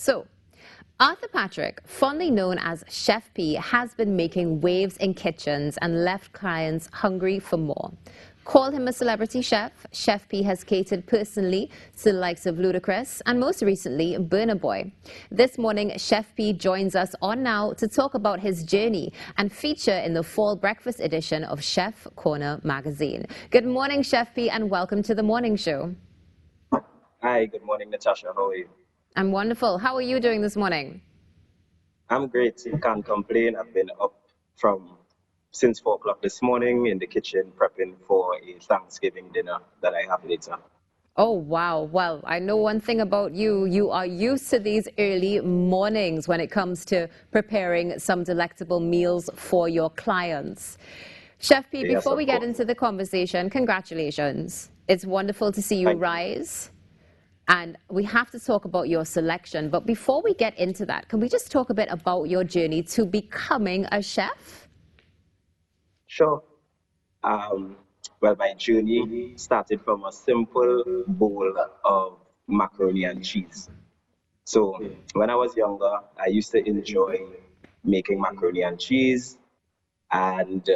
So, Arthur Patrick, fondly known as Chef P, has been making waves in kitchens and left clients hungry for more. Call him a celebrity chef. Chef P has catered personally to the likes of Ludacris and most recently Burna Boy. This morning, Chef P joins us on Now to talk about his journey and feature in the fall breakfast edition of Chef Corner magazine. Good morning, Chef P, and welcome to the morning show. Hi, good morning, Natasha. How are you? I'm wonderful. How are you doing this morning? I'm great. Can't complain. I've been up from since 4 o'clock this morning in the kitchen prepping for a Thanksgiving dinner that I have later. Oh, wow. Well, I know one thing about you. You are used to these early mornings when it comes to preparing some delectable meals for your clients. Chef P, Yes, before we of get course. into the conversation, congratulations. It's wonderful to see you Thank you. rise. And we have to talk about your selection. But before we get into that, can we just talk a bit about your journey to becoming a chef? Sure. Um, well, my journey started from a simple bowl of macaroni and cheese. So when I was younger, I used to enjoy making macaroni and cheese, and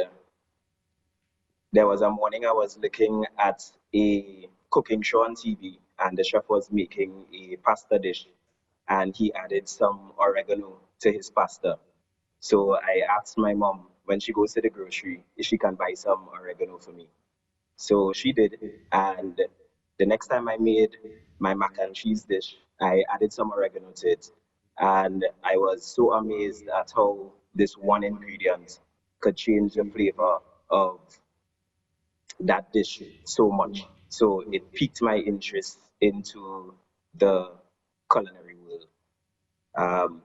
there was a morning I was looking at a cooking show on TV, and the chef was making a pasta dish, and he added some oregano to his pasta. So I asked my mom when she goes to the grocery if she can buy some oregano for me. So she did, and the next time I made my mac and cheese dish, I added some oregano to it, and I was so amazed at how this one ingredient could change the flavor of that dish so much. So it piqued my interest into the culinary world. Um,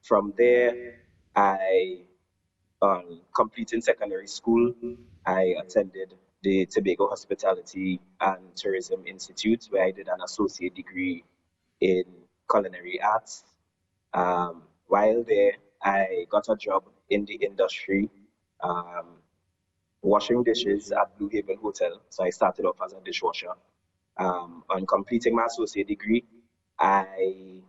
from there, I, completing secondary school, I attended the Tobago Hospitality and Tourism Institute, where I did an associate degree in culinary arts. While there, I got a job in the industry. Um, Washing dishes at Blue Haven Hotel. So I started off as a dishwasher. On completing my associate degree, I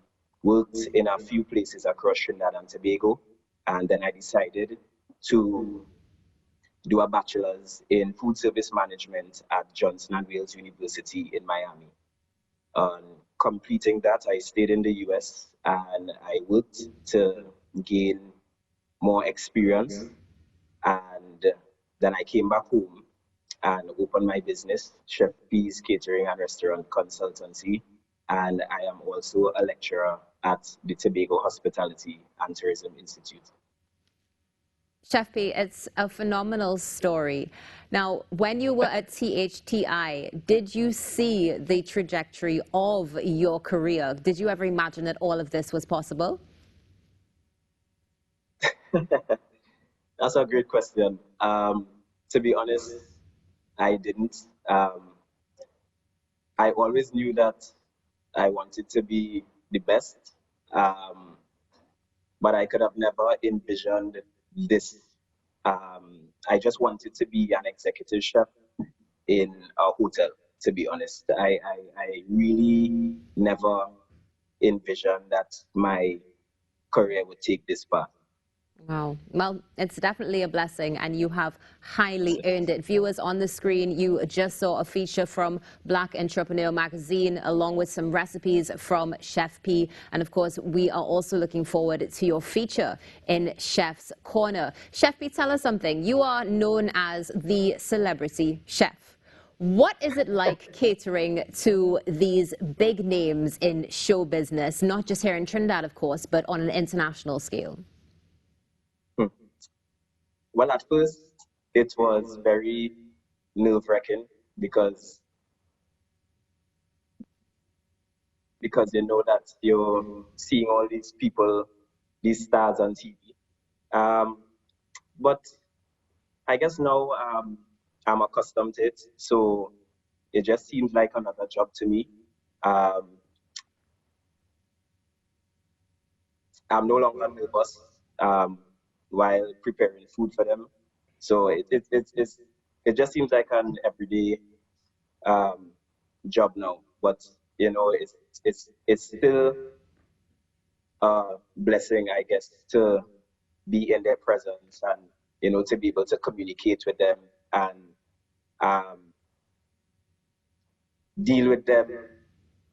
worked in a few places across Trinidad and Tobago, and then I decided to do a bachelor's in food service management at Johnson and Wales University in Miami. On completing that, I stayed in the US and I worked to gain more experience, and then I came back home and opened my business, Chef P's Catering and Restaurant Consultancy. And I am also a lecturer at the Tobago Hospitality and Tourism Institute. Chef P, it's a phenomenal story. Now, when you were at THTI, did you see the trajectory of your career? Did you ever imagine that all of this was possible? That's a great question. To be honest, I didn't. Um, I always knew that I wanted to be the best, um, but I could have never envisioned this. I just wanted to be an executive chef in a hotel, to be honest. I really never envisioned that my career would take this path. Wow. Well, it's definitely a blessing, and you have highly earned it. Viewers on the screen, you just saw a feature from Black Entrepreneur magazine, along with some recipes from Chef P. And of course, we are also looking forward to your feature in Chef's Corner. Chef P, tell us something. You are known as the celebrity chef. What is it like catering to these big names in show business, not just here in Trinidad, of course, but on an international scale? Hmm. Well, at first, it was very nerve-wracking because you know that you're seeing all these people, these stars on TV. Um, but I guess now I'm accustomed to it, so it just seems like another job to me. Um, I'm no longer nervous while preparing food for them, so it just seems like an everyday um, job now. But you know, it's still blessing, I guess, to be in their presence and, to be able to communicate with them and um, deal with them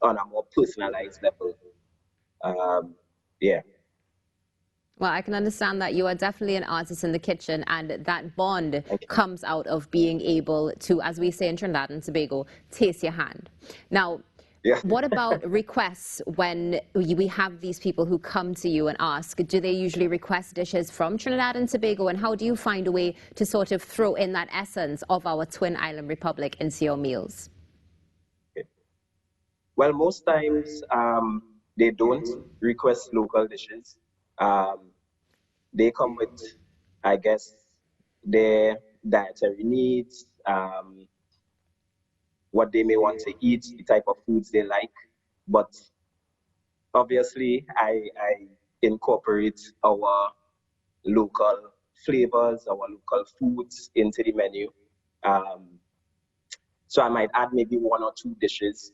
on a more personalized level. Um, yeah. Well, I can understand that you are definitely an artist in the kitchen, and that bond Thank you. comes out of being able to, as we say in Trinidad and Tobago, taste your hand. Now, Yeah. what about requests when we have these people who come to you and ask? Do they usually request dishes from Trinidad and Tobago? And how do you find a way to sort of throw in that essence of our twin island republic into your meals? Well, most times they don't request local dishes. Um, they come with, I guess, their dietary needs, what they may want to eat, the type of foods they like. But obviously, I incorporate our local flavors, our local foods into the menu. Um, so I might add maybe one or two dishes,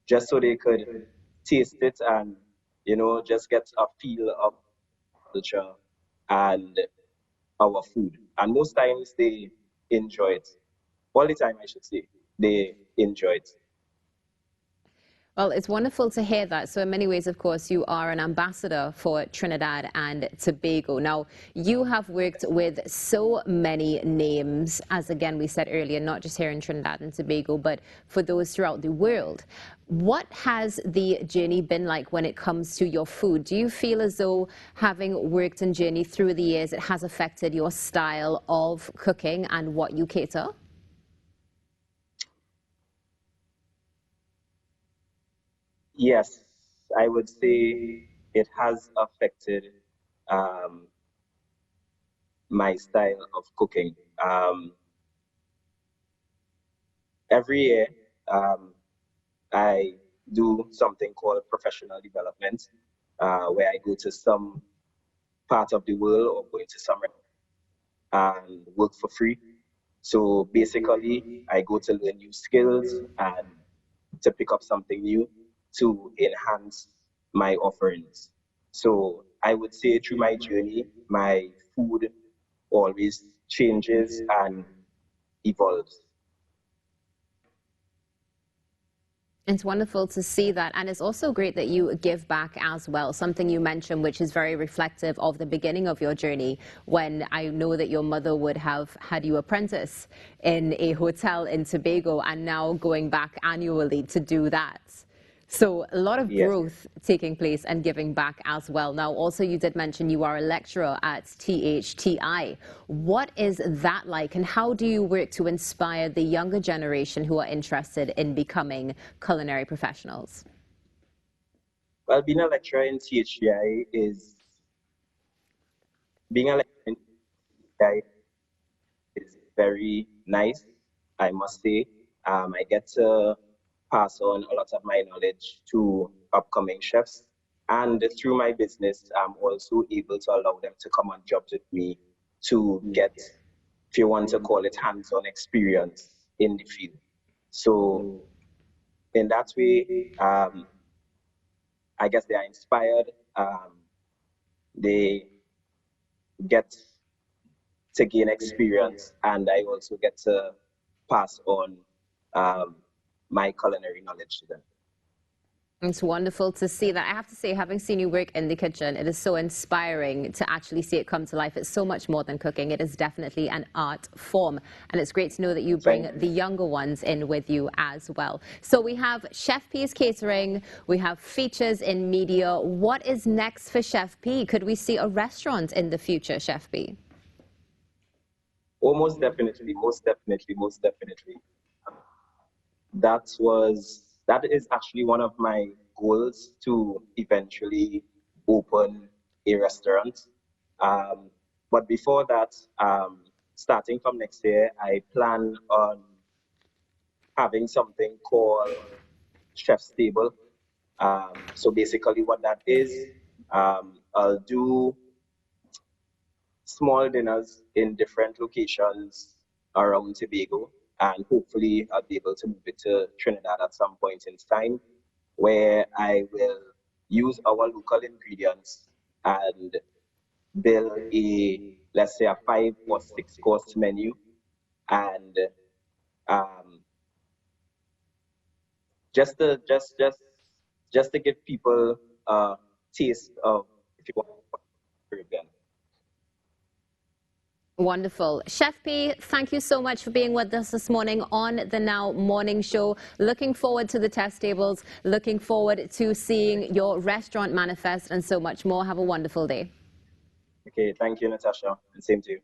just so they could taste it and, just get a feel of culture and our food. And most times they enjoy it. All the time, I should say, they enjoy it. Well, it's wonderful to hear that. So in many ways, of course, you are an ambassador for Trinidad and Tobago. Now, you have worked with so many names, as again we said earlier, not just here in Trinidad and Tobago, but for those throughout the world. What has the journey been like when it comes to your food? Do you feel as though having worked in Journey through the years, it has affected your style of cooking and what you cater? Yes, I would say it has affected um, my style of cooking. Every year, um, I do something called professional development, where I go to some part of the world or go into some and work for free. So basically, I go to learn new skills and to pick up something new to enhance my offerings. So I would say through my journey, my food always changes and evolves. It's wonderful to see that. And it's also great that you give back as well. Something you mentioned, which is very reflective of the beginning of your journey, when I know that your mother would have had you apprentice in a hotel in Tobago and now going back annually to do that. So a lot of Yes. growth taking place and giving back as well. Now, also you did mention you are a lecturer at THTI. What is that like, and how do you work to inspire the younger generation who are interested in becoming culinary professionals? Well, being a lecturer in THCI is being a lecturer in THCI is very nice, I must say. I get to pass on a lot of my knowledge to upcoming chefs. And through my business, I'm also able to allow them to come on jobs with me to get, if you want to call it, hands-on experience in the field. So in that way, I guess they are inspired. They get to gain experience, and I also get to pass on um, my culinary knowledge to them. It's wonderful to see that. I have to say, having seen you work in the kitchen, it is so inspiring to actually see it come to life. It's so much more than cooking. It is definitely an art form. And it's great to know that you bring the younger ones in with you as well. So we have Chef P's Catering. We have features in media. What is next for Chef P? Could we see a restaurant in the future, Chef P? Oh, most definitely, most definitely, most definitely. That is actually one of my goals to eventually open a restaurant. Um, but before that, starting from next year, I plan on having something called Chef's Table. So basically, what that is, I'll do small dinners in different locations around Tobago, and hopefully I'll be able to move it to Trinidad at some point in time, where I will use our local ingredients and build a, let's say, a 5 or 6 course menu, and um, just to give people a taste of, if you want, Caribbean. Wonderful. Chef P, thank you so much for being with us this morning on the Now Morning Show. Looking forward to the test tables, looking forward to seeing your restaurant manifest, and so much more. Have a wonderful day. Okay, thank you, Natasha, and same to you.